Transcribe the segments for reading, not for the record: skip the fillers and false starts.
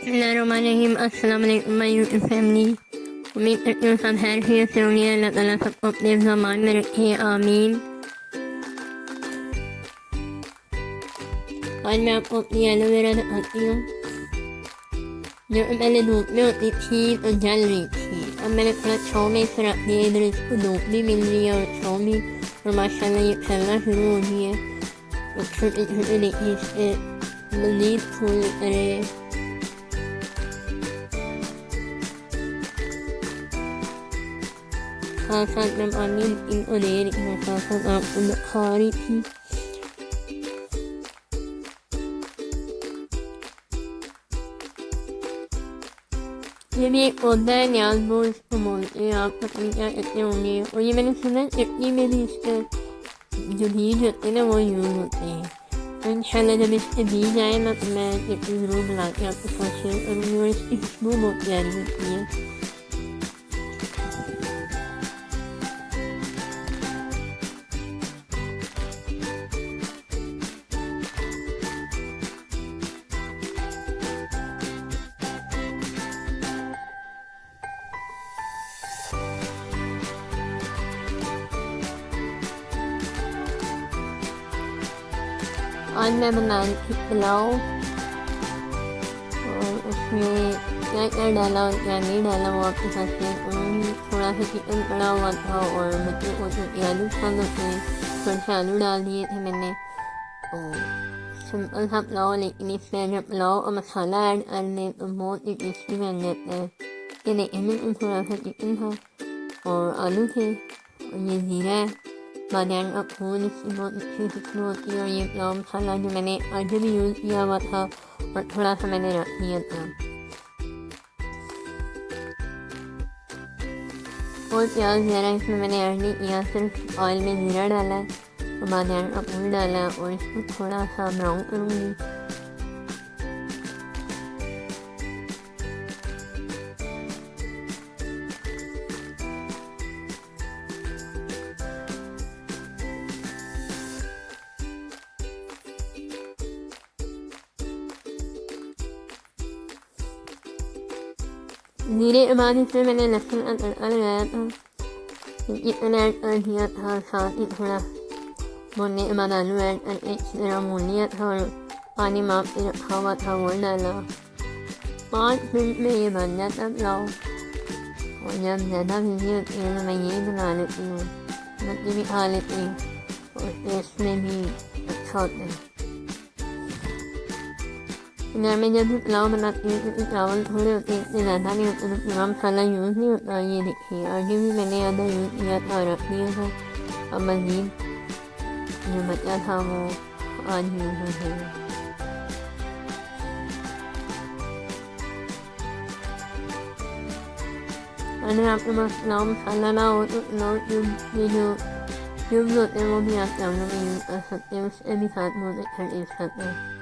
बिस्मिल्लाहिर्रहमानिर्रहीम। अस्सलाम वालेकुम माय यूट्यूब फैमिली। उम्मीद करती हूँ सब खैरियत से होंगे। अल्लाह ताला सबको अपने ज़मान में रखे, आमीन। आज मैं आपको अपनी एलोवेरा दिखाती हूँ जो पहले धूप में होती थी तो जल रही थी। अब मैंने थोड़ा छाँव में इसे रख दिया, इधर इसको धूप भी मिल रही है और छाँव भी, और माशाल्लाह ये फैलना शुरू हो गई है। तो छोटे छोटे देखिए इसके मज़ीद फूल निकल रहे हैं। साथ साथ मैं पानी इनको दे रही हूँ, साथ साथ आपको दिखा रही थी। ये भी एक पौधा है, न्याज़बो इसको बोलते हैं, आप पता नहीं क्या कहते होंगे। और ये मैंने सुना है चटनी में भी इसके जो बीज होते हैं ना वो यूज़ होते हैं। तो इंशाल्लाह जब इसके बीज आए ना तो मैं चटनी ज़रूर बना के आपके साथ शेयर करूँगी। और इसकी खुशबू बहुत प्यारी होती है। आज मैं बना रही थी पुलाव, और उसमें क्या क्या डाला और क्या नहीं डाला वो आपके साथ शेयर करूँगी। थोड़ा सा चिकन पड़ा हुआ था और बच्चों को जो आलू पसंद होते हैं, थोड़े से आलू डाल दिए थे मैंने। और सिंपल सा पुलाव, लेकिन इसमें अगर पुलाव और मसाला ऐड कर लें तो बहुत ही टेस्टी बन जाता है। ये देखिए बिल्कुल थोड़ा सा चिकन था और आलू थे, और ये ज़ीरा है, बादाम का फूल, इसकी बहुत अच्छी खुशबू होती है। और ये पुलाव मसाला जो मैंने आज भी यूज़ किया हुआ था और थोड़ा सा मैंने रख दिया था। और प्याज ज़रा इसमें मैंने ऐड नहीं किया, सिर्फ ऑयल में ज़ीरा डाला है और बादाम का फूल डाला है, और इसको थोड़ा सा ब्राउन करूँगी। ज़ीरे के बाद इसमें मैंने लहसुन का तड़का लगाया था, चिकन ऐड कर दिया था, साथ ही थोड़ा भुनने के बाद आलू ऐड करके इस तरह भून लिया था, और पानी माप के रखा हुआ था वो डाला। 5 मिनट में ये बन जाता पुलाव। और जब ज़्यादा बिजी होती है तो मैं ये बना लेती हूँ, बच्चे भी खा लेते हैं और टेस्ट में भी अच्छा होता है। घर में जब भी पुलाव बनाती हूँ क्योंकि चावल थोड़े होते हैं, इतने ज़्यादा नहीं होते, तो पूरा मसाला यूज़ नहीं होता। ये देखिए आगे भी मैंने आधा यूज़ किया था और रख दिया था, अब मज़ीद जो बचा था वो आज यूज़ हो गया। अगर आपके पास पुलाव मसाला ना हो तो पुलाव ये जो क्यूब्स होते हैं वो भी आप चावलों में यूज़ कर सकते हैं, उससे भी साथ बहुत अच्छा टेस्ट आता है।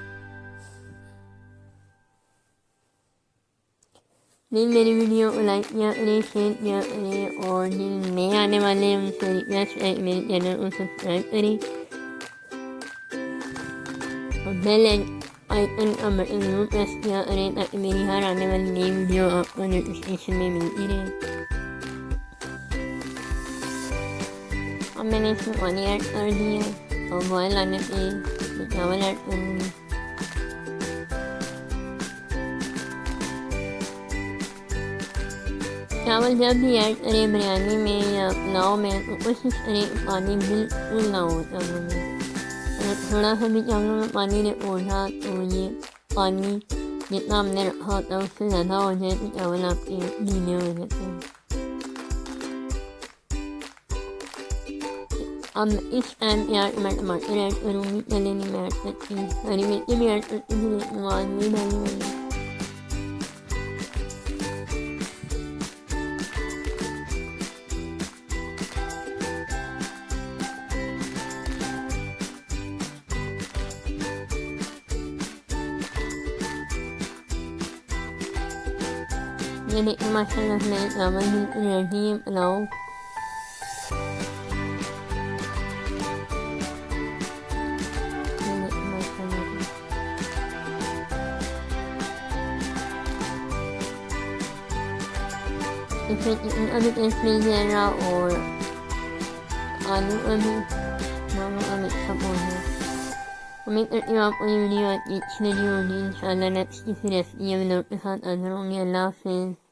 प्लीज़ मेरी वीडियो को लाइक किया करें, शेयर किया करें, और जिन नए आने वाले हैं उनसे रिक्वेस्ट है मेरे चैनल को सब्सक्राइब करें और बेल आइकन का बटन जरूर प्रेस किया करें ताकि मेरी हर आने वाली नई वीडियो आपको नोटिफिकेशन में मिलती रहे। अब मैंने इसमें पानी ऐड कर दिया और बॉयल आने पे चावल ऐड करूँगी। चावल जब भी ऐड करें बिरयानी में या पुलाव में तो कोशिश करें पानी बिल्कुल ना हो चावलों में। अगर थोड़ा सा भी चावलों में पानी ने ओढ़ा तो ये पानी जितना हमने रखा होता है उससे ज़्यादा हो जाए तो चावल आपके गीले हो जाते हैं। अब इस टाइम यार मैं टमाटर ऐड करूँगी, पहले नहीं मैं ऐड करती, हरी मिर्ची भी ऐड करती हूँ लेकिन आज नहीं डाली मैंने। ये देखिए माशाल्लाह मेरे चावल बिल्कुल रेडी है पुलाव। इसमें चिकन का भी टेस्ट मिल जाएगा और आलू का भी दोनों का मिक्सअप हो गया। उम्मीद करती हूँ आपको ये वीडियो अच्छी लगी होगी। इंशाल्लाह नेक्स्ट किसी रेसिपी या वीडियो के साथ हाजिर होंगे। अल्लाह हाफ़िज़।